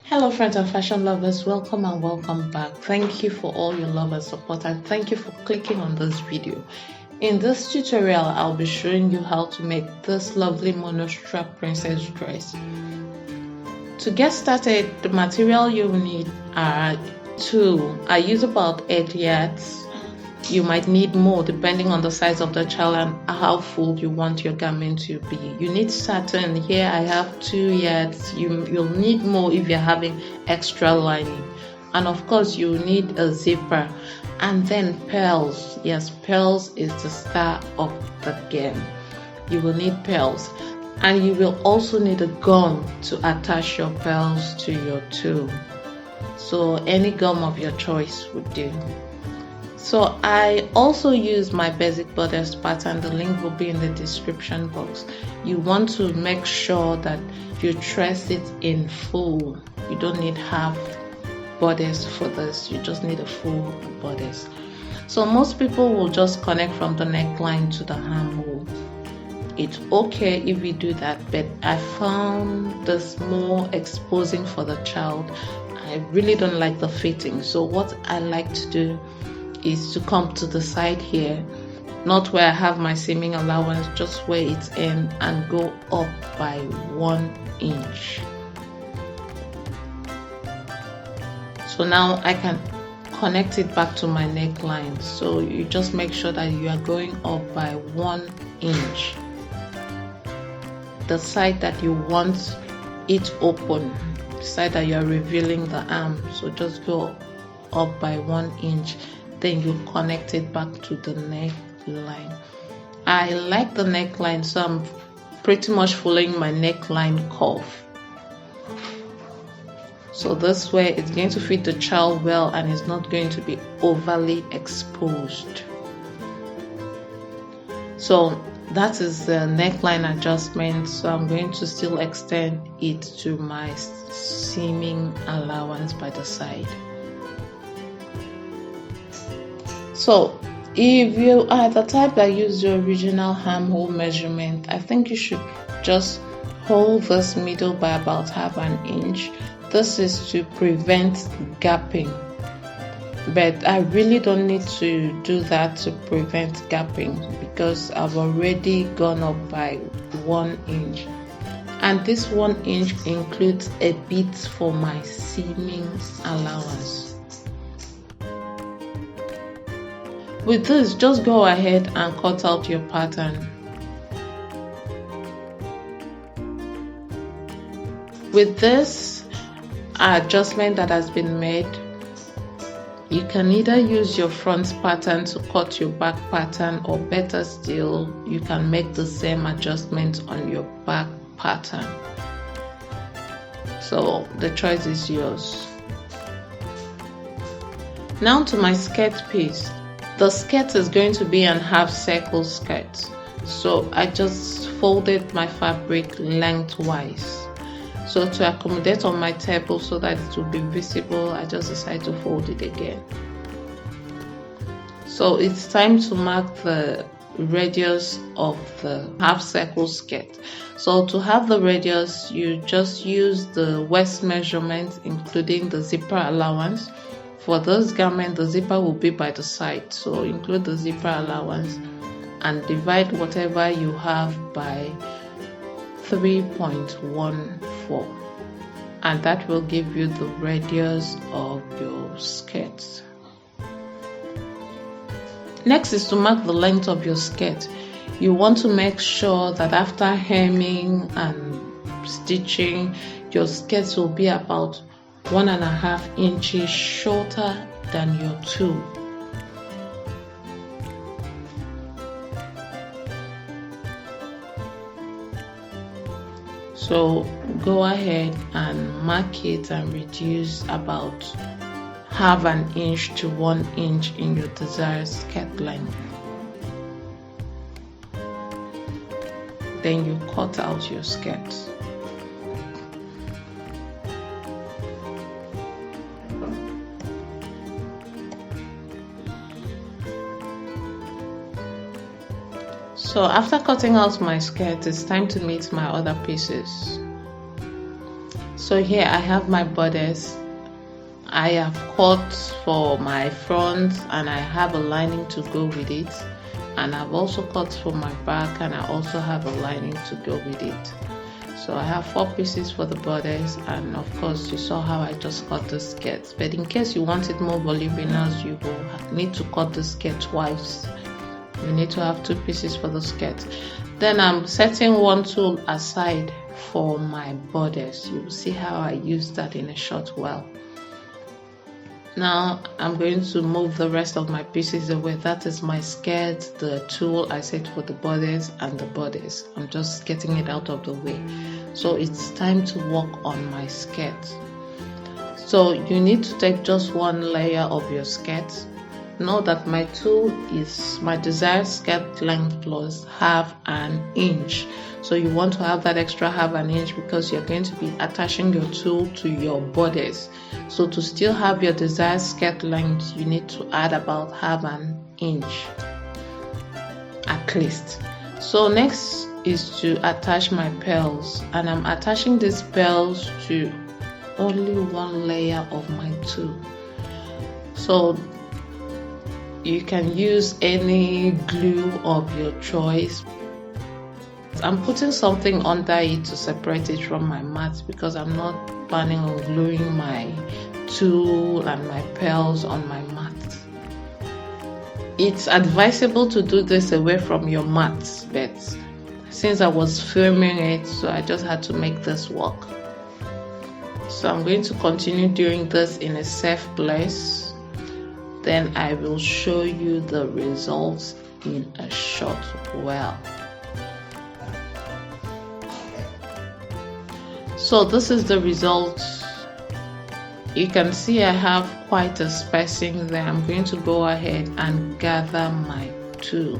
Hello friends and fashion lovers, welcome and welcome back. Thank you for all your love and support, and thank you for clicking on this video. In this tutorial, I'll be showing you how to make this lovely monostrap princess dress. To get started, the material you will need are I use about 8 yards. You might need more depending on the size of the child and how full you want your garment to be. You need satin. Here I have 2 yards. You'll need more if you're having extra lining. And of course you need a zipper. And then pearls. Yes, pearls is the star of the game. You will need pearls. And you will also need a gum to attach your pearls to your toe. So any gum of your choice would do. So I also use my basic bodice pattern. The link will be in the description box. You want to make sure that you trace it in full. You don't need half bodice for this. You just need a full bodice. So most people will just connect from the neckline to the armhole. It's okay if we do that, but I found this more exposing for the child. I really don't like the fitting. So what I like to do is to come to the side here, not where I have my seaming allowance, just where it's in, and go up by 1 inch. So now I can connect it back to my neckline. So you just make sure that you are going up by 1 inch. The side that you want it open, the side that you are revealing the arm, so just go up by 1 inch. Then you connect it back to the neckline. I like the neckline, so I'm pretty much following my neckline curve. So this way it's going to fit the child well and it's not going to be overly exposed. So that is the neckline adjustment. So I'm going to still extend it to my seaming allowance by the side. So if you are the type that use your original armhole measurement, I think you should just hold this middle by about half an inch. This is to prevent gapping, but I really don't need to do that to prevent gapping because I've already gone up by 1 inch, and this 1 inch includes a bit for my seaming allowance. With this, just go ahead and cut out your pattern. With this adjustment that has been made, you can either use your front pattern to cut your back pattern, or better still, you can make the same adjustment on your back pattern. So the choice is yours. Now to my skirt piece. The skirt is going to be an half circle skirt, so I just folded my fabric lengthwise. So to accommodate on my table so that it will be visible, I just decided to fold it again. So it's time to mark the radius of the half circle skirt. So to have the radius, you just use the waist measurement including the zipper allowance. For this garment, the zipper will be by the side, so include the zipper allowance and divide whatever you have by 3.14, and that will give you the radius of your skirt. Next is to mark the length of your skirt. You want to make sure that after hemming and stitching, your skirt will be about 1.5 inches shorter than your toe. So go ahead and mark it and reduce about half an inch to 1 inch in your desired skirt length. Then you cut out your skirt. So after cutting out my skirt, it's time to meet my other pieces. So here I have my bodice. I have cut for my front and I have a lining to go with it, and I've also cut for my back and I also have a lining to go with it. So I have 4 pieces for the bodice, and of course you saw how I just cut the skirt, but in case you want it more voluminous, you will need to cut the skirt twice. You need to have 2 pieces for the skirt. Then I'm setting one tool aside for my bodice. You will see how I use that in a short while. Now I'm going to move the rest of my pieces away. That is my skirt, the tool I set for the bodice, and the bodice. I'm just getting it out of the way. So it's time to work on my skirt. So you need to take just one layer of your skirt. Know that my tool is my desired skirt length plus half an inch. So you want to have that extra half an inch because you're going to be attaching your tool to your bodice. So to still have your desired skirt length, you need to add about half an inch at least. So next is to attach my pearls, and I'm attaching these pearls to only one layer of my tool. So you can use any glue of your choice. I'm putting something under it to separate it from my mat because I'm not planning on gluing my tool and my pearls on my mat. It's advisable to do this away from your mat, but since I was filming it, so I just had to make this work. So I'm going to continue doing this in a safe place. Then I will show you the results in a short while. So this is the result. You can see I have quite a spacing there. I'm going to go ahead and gather my tool.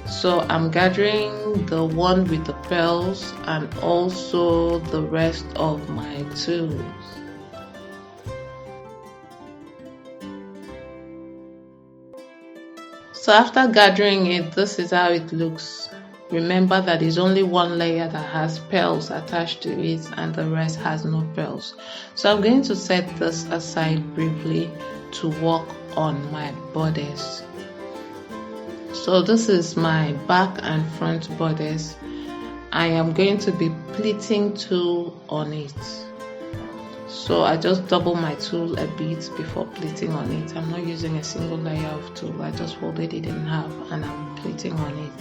So I'm gathering the one with the pearls and also the rest of my tools. So after gathering it, this is how it looks. Remember that it's only one layer that has pearls attached to it and the rest has no pearls. So I'm going to set this aside briefly to work on my bodice. So this is my back and front bodice. I am going to be pleating tool on it. So I just double my tool a bit before pleating on it. I'm not using a single layer of tool. I just folded it in half and I'm pleating on it.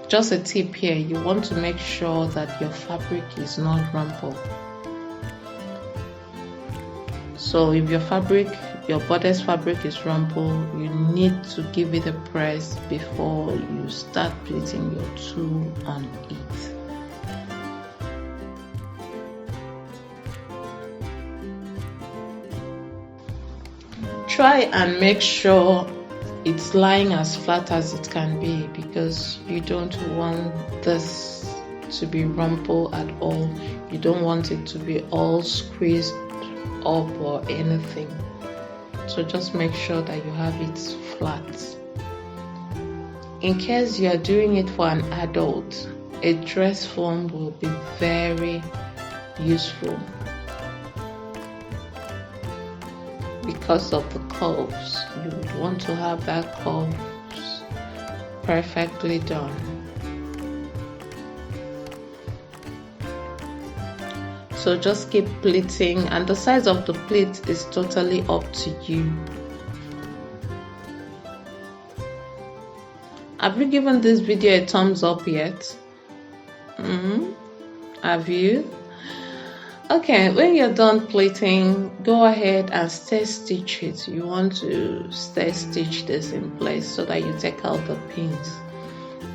Just a tip here, you want to make sure that your fabric is not rumpled. So if your bodice fabric is rumpled, you need to give it a press before you start pleating your tool on it. Try and make sure it's lying as flat as it can be because you don't want this to be rumpled at all. You don't want it to be all squeezed up or anything. So just make sure that you have it flat. In case you are doing it for an adult, a dress form will be very useful because of the curves. You would want to have that curves perfectly done. So just keep pleating, and the size of the pleat is totally up to you. Have you given this video a thumbs up yet? Have you? Okay, when you're done pleating, go ahead and stay stitch it. You want to stay stitch this in place so that you take out the pins.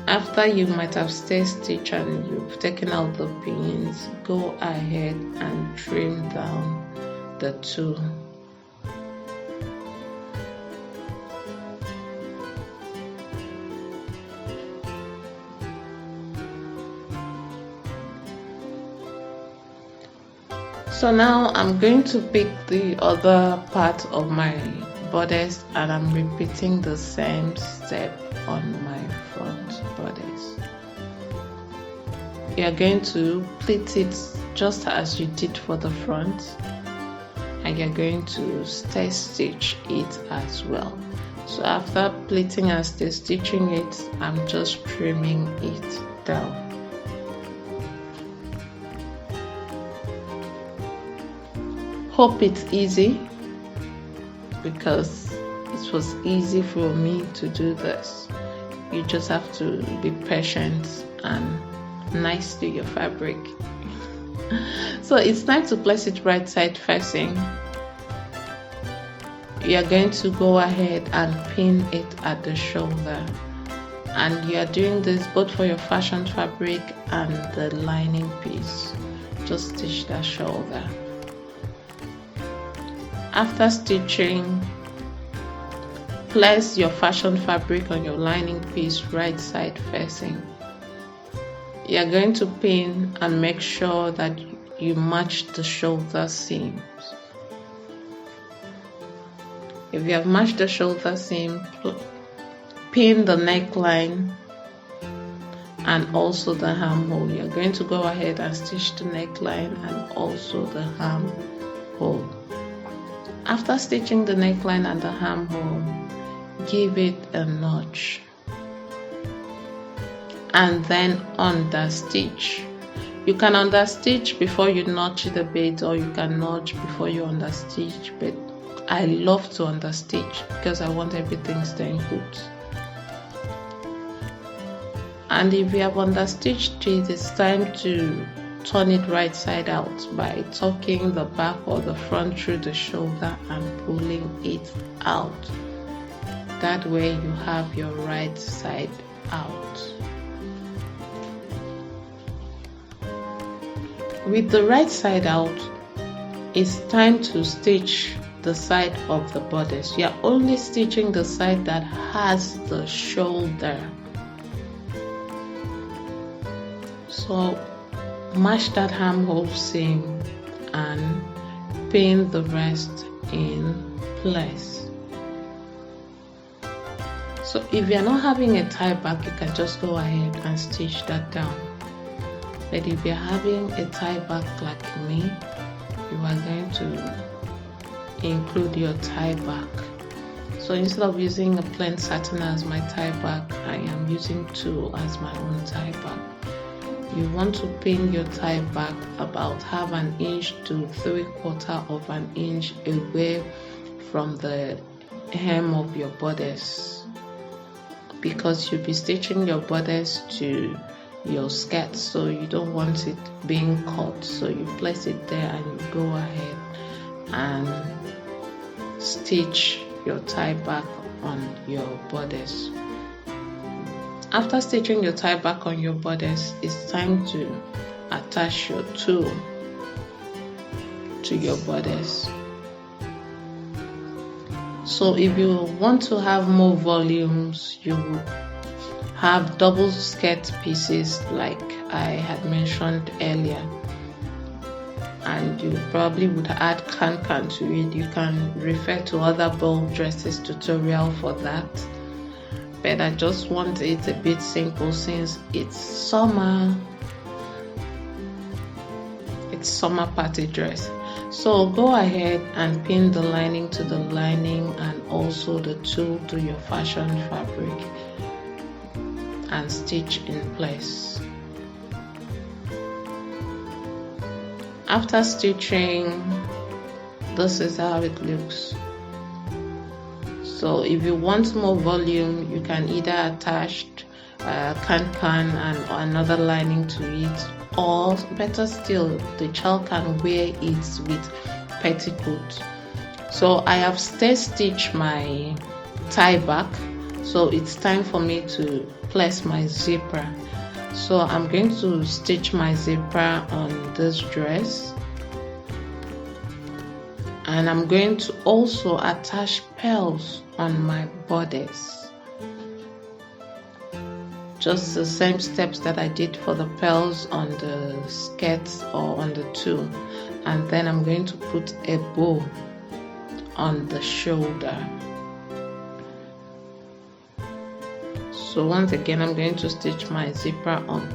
After you might have stay stitch and you've taken out the pins, go ahead and trim down the tool. So now I'm going to pick the other part of my bodice and I'm repeating the same step on my front bodice. You're going to pleat it just as you did for the front, and you're going to stitch it as well. So after pleating and stitching it, I'm just trimming it down. Hope it's easy, because it was easy for me to do this. You just have to be patient and nice to your fabric. So it's time to place it right side facing. You're going to go ahead and pin it at the shoulder, and you're doing this both for your fashion fabric and the lining piece. Just stitch that shoulder. After stitching, place your fashion fabric on your lining piece right side facing. You're going to pin and make sure that you match the shoulder seams. If you have matched the shoulder seam, pin the neckline and also the armhole. You're going to go ahead and stitch the neckline and also the armhole. After stitching the neckline and the armhole, give it a notch and then understitch. You can understitch before you notch the bit, or you can notch before you understitch, but I love to understitch because I want everything staying put. And if you have understitched it, it's time to turn it right side out by tucking the back or the front through the shoulder and pulling it out. That way you have your right side out. With the right side out, it's time to stitch the side of the bodice. You're only stitching the side that has the shoulder. So match that armhole seam and pin the rest in place. So if you're not having a tie back, you can just go ahead and stitch that down. But if you're having a tie back like me, you are going to include your tie back. So instead of using a plain satin as my tie back, I am using tulle as my own tie back. You want to pin your tie back about 1/2 inch to 3/4 of an inch away from the hem of your bodice, because you'll be stitching your bodice to your skirt, so you don't want it being cut. So you place it there and you go ahead and stitch your tie back on your bodice. After stitching your tie back on your bodice, it's time to attach your tulle to your bodice. So if you want to have more volumes, you have double skirt pieces like I had mentioned earlier, and you probably would add can to it. You can refer to other ball dresses tutorial for that, but I just want it a bit simple since it's summer party dress. So go ahead and pin the lining to the lining and also the tulle to your fashion fabric and stitch in place. After stitching, this is how it looks. So if you want more volume, you can either attach can and another lining to it, or better still, the child can wear it with petticoat. So I have stitched my tie back, so it's time for me to place my zipper. So I'm going to stitch my zipper on this dress, and I'm going to also attach pearls on my bodice. Just the same steps that I did for the pearls on the skirts or on the tulle, and then I'm going to put a bow on the shoulder. So once again, I'm going to stitch my zipper on.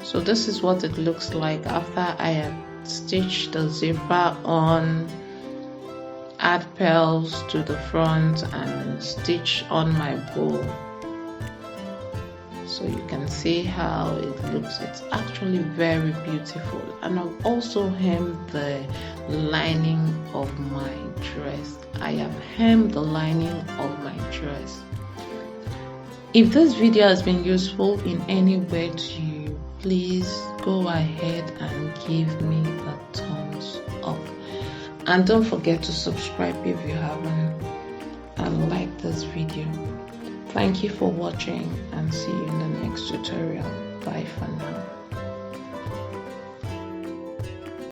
So this is what it looks like after I have stitch the zipper on, add pearls to the front, and stitch on my bow. So you can see how it looks. It's actually very beautiful. And I've also hemmed the lining of my dress. I have hemmed the lining of my dress. If this video has been useful in any way to you, please go ahead and give me a thumbs up. And don't forget to subscribe if you haven't, and like this video. Thank you for watching, and see you in the next tutorial. Bye for now.